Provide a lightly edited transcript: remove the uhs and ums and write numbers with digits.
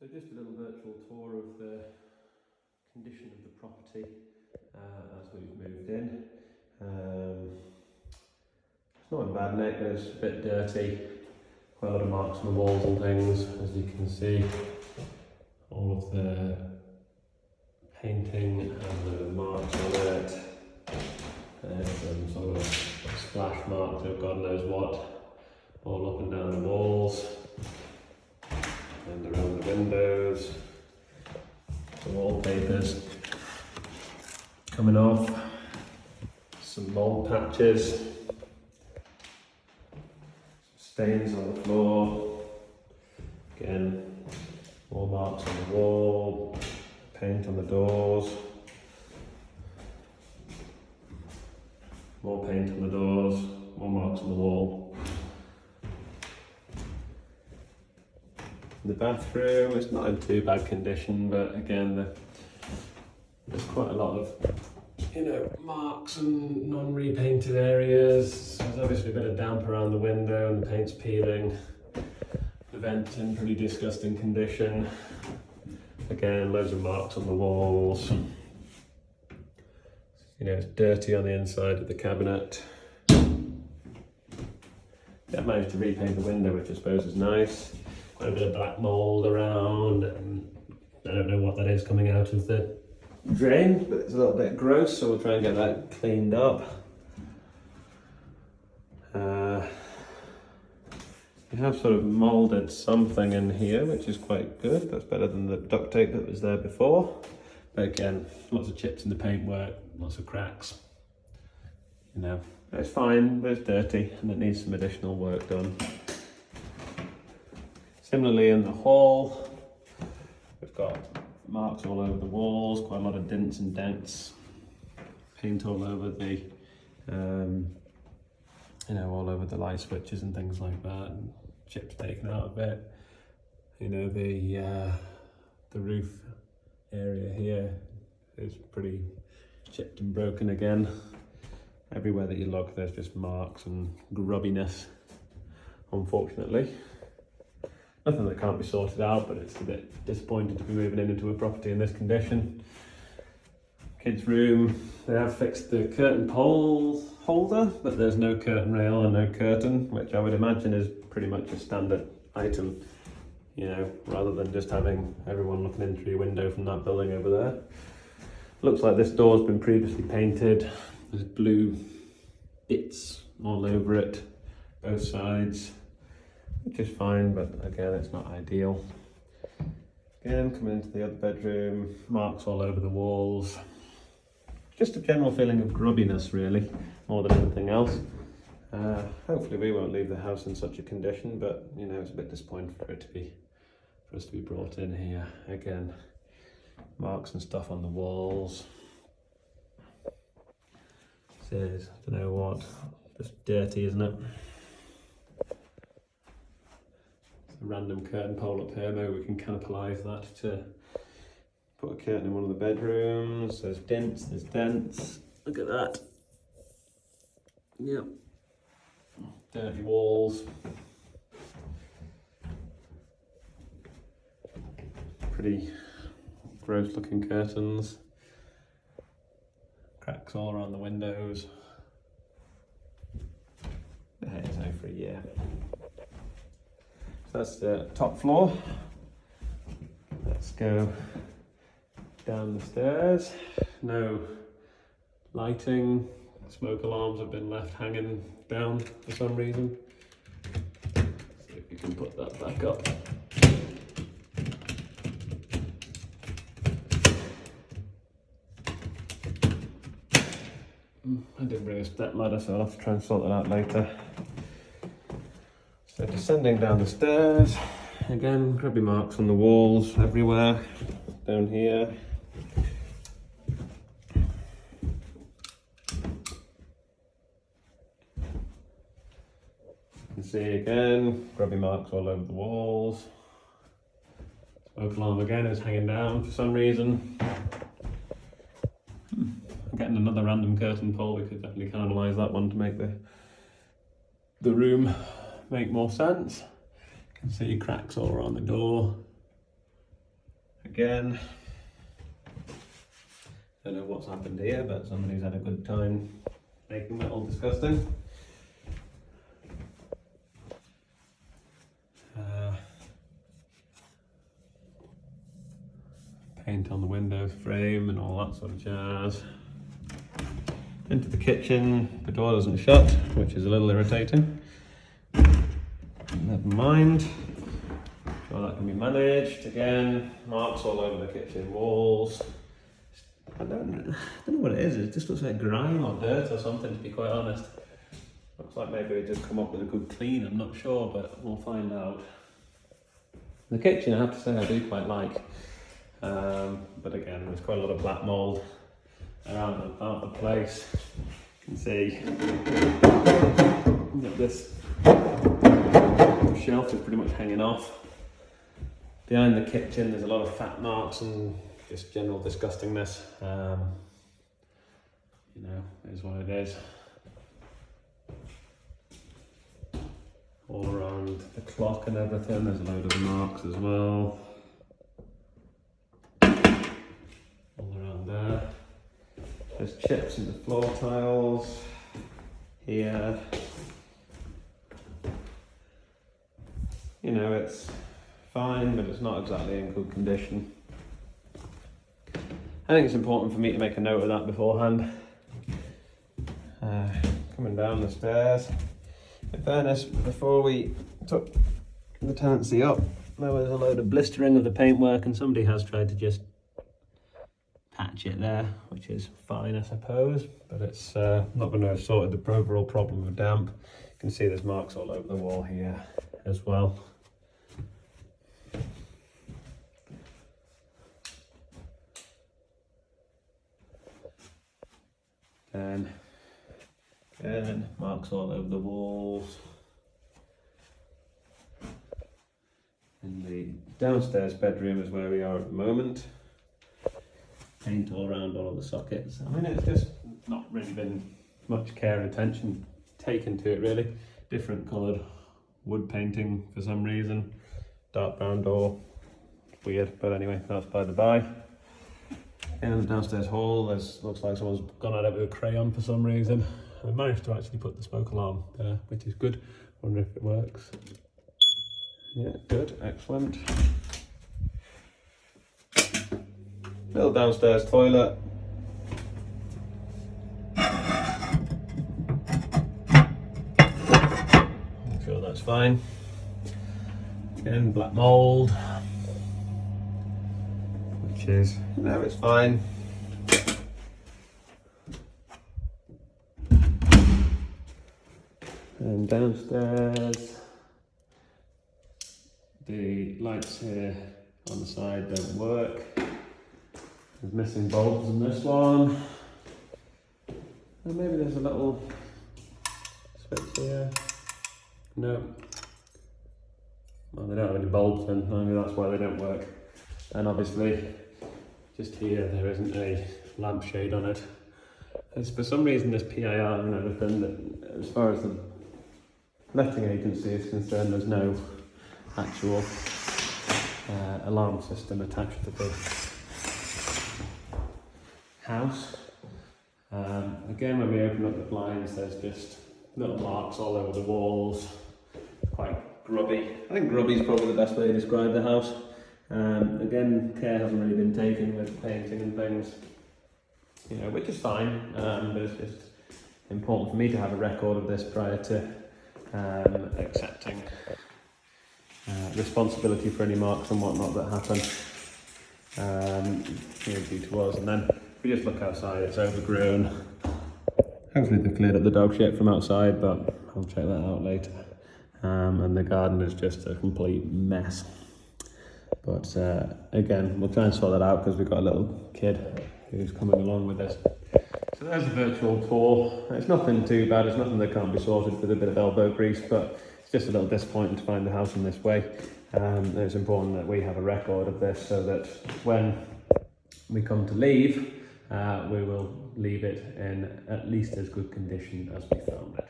So just a little virtual tour of the condition of the property as we've moved in. It's not in bad nick, but it's a bit dirty. Quite a lot of marks on the walls and things, as you can see. All of the painting and the marks on it. There's some sort of splash marks of God knows what, all up and down the walls and around the windows. The wallpapers coming off, some mold patches, stains on the floor, again more marks on the wall, paint on the doors, more paint on the doors, more marks on the wall. The bathroom is not in too bad condition, but again there's quite a lot of marks and non-repainted areas. There's obviously a bit of damp around the window and the paint's peeling. The vent's in pretty disgusting condition. Again, loads of marks on the walls. It's dirty on the inside of the cabinet. I managed to repaint the window, which I suppose is nice. Quite a bit of black mould around, and I don't know what that is coming out of the drain, but it's a little bit gross, so we'll try and get that cleaned up. We have sort of moulded something in here, which is quite good. That's better than the duct tape that was there before. But again, lots of chips in the paintwork, lots of cracks. It's fine, but it's dirty and it needs some additional work done. Similarly in the hall, we've got marks all over the walls, quite a lot of dints and dents, paint all over the, all over the light switches and things like that, and chips taken out of it. The roof area here is pretty chipped and broken again. Everywhere that you look, there's just marks and grubbiness, unfortunately. Nothing that can't be sorted out, but it's a bit disappointing to be moving into a property in this condition. Kids' room, they have fixed the curtain pole holder, but there's no curtain rail and no curtain, which I would imagine is pretty much a standard item, rather than just having everyone looking in through your window from that building over there. Looks like this door's been previously painted. There's blue bits all over it, both sides, which is fine, but again, it's not ideal. Again, coming into the other bedroom, marks all over the walls. Just a general feeling of grubbiness, really, more than anything else. Hopefully we won't leave the house in such a condition, but it's a bit disappointing for us to be brought in here. Again, marks and stuff on the walls. Says, I don't know what, just dirty, isn't it? A random curtain pole up here, maybe we can canopialise that to put a curtain in one of the bedrooms. There's dents, there's dents. Look at that. Yep. Dirty walls. Pretty gross looking curtains. Cracks all around the windows. The hair's out for a year. So that's the top floor. Let's go down the stairs. No lighting. Smoke alarms have been left hanging down for some reason. See if you can put that back up. I didn't bring a step ladder, so I'll have to try and sort that out later. So descending down the stairs, again, grubby marks on the walls everywhere, down here. You can see again, grubby marks all over the walls. Smoke alarm again is hanging down for some reason. Getting another random curtain pole, we could definitely cannibalize that one to make the room make more sense. You can see cracks all around the door. again. Don't know what's happened here, but somebody's had a good time making that all disgusting. Paint on the window frame and all that sort of jazz. Into the kitchen, the door doesn't shut, which is a little irritating. Never mind. Sure, that can be managed. Again, marks all over the kitchen walls. I don't know what it is. It just looks like grime or dirt or something, to be quite honest. Looks like maybe we just come up with a good clean. I'm not sure, but we'll find out. The kitchen, I have to say, I do quite like. But again, there's quite a lot of black mould around the place. You can see that this shelf is pretty much hanging off. Behind the kitchen, there's a lot of fat marks and just general disgustingness. You know, it is what it is. All around the clock and everything, there's a load of marks as well. All around there. There's chips in the floor tiles. Here. You know, it's fine, but it's not exactly in good condition. I think it's important for me to make a note of that beforehand. Coming down the stairs. In fairness, before we took the tenancy up, there was a load of blistering of the paintwork, and somebody has tried to just patch it there, which is fine, I suppose, but it's not going to have sorted the overall problem of damp. You can see there's marks all over the wall here as well. And marks all over the walls. In the downstairs bedroom is where we are at the moment. Paint all around all of the sockets. I mean, it's just not really been much care and attention taken to it really. Different coloured wood painting for some reason. Dark brown door. Weird, but anyway, that's by the by. In the downstairs hall, looks like someone's gone at it with a crayon for some reason. I managed to actually put the smoke alarm there, which is good. Wonder if it works. Yeah, good, excellent. Little downstairs toilet. I'm sure that's fine. Again, black mould, which is, no, it's fine. And downstairs, the lights here on the side don't work. There's missing bulbs in this one. And maybe there's a little switch here. No. Well, they don't have any bulbs then, maybe that's why they don't work. And obviously, just here, there isn't a lampshade on it. It's for some reason this PIR and everything, that as far as the letting agency is concerned, there's no actual alarm system attached to the house. Again, when we open up the blinds, there's just little marks all over the walls. Quite grubby. I think grubby is probably the best way to describe the house. Again, care hasn't really been taken with painting and things, you know, which is fine, but it's just important for me to have a record of this prior to accepting responsibility for any marks and whatnot that happen, you know, due to us. And then if we just look outside, it's overgrown. Hopefully they've cleared up the dog shit from outside, but I'll check that out later. And the garden is just a complete mess. But again, we'll try and sort that out because we've got a little kid who's coming along with us. So there's a virtual tour. It's nothing too bad, it's nothing that can't be sorted with a bit of elbow grease, but it's just a little disappointing to find the house in this way. It's important that we have a record of this so that when we come to leave, we will leave it in at least as good condition as we found it.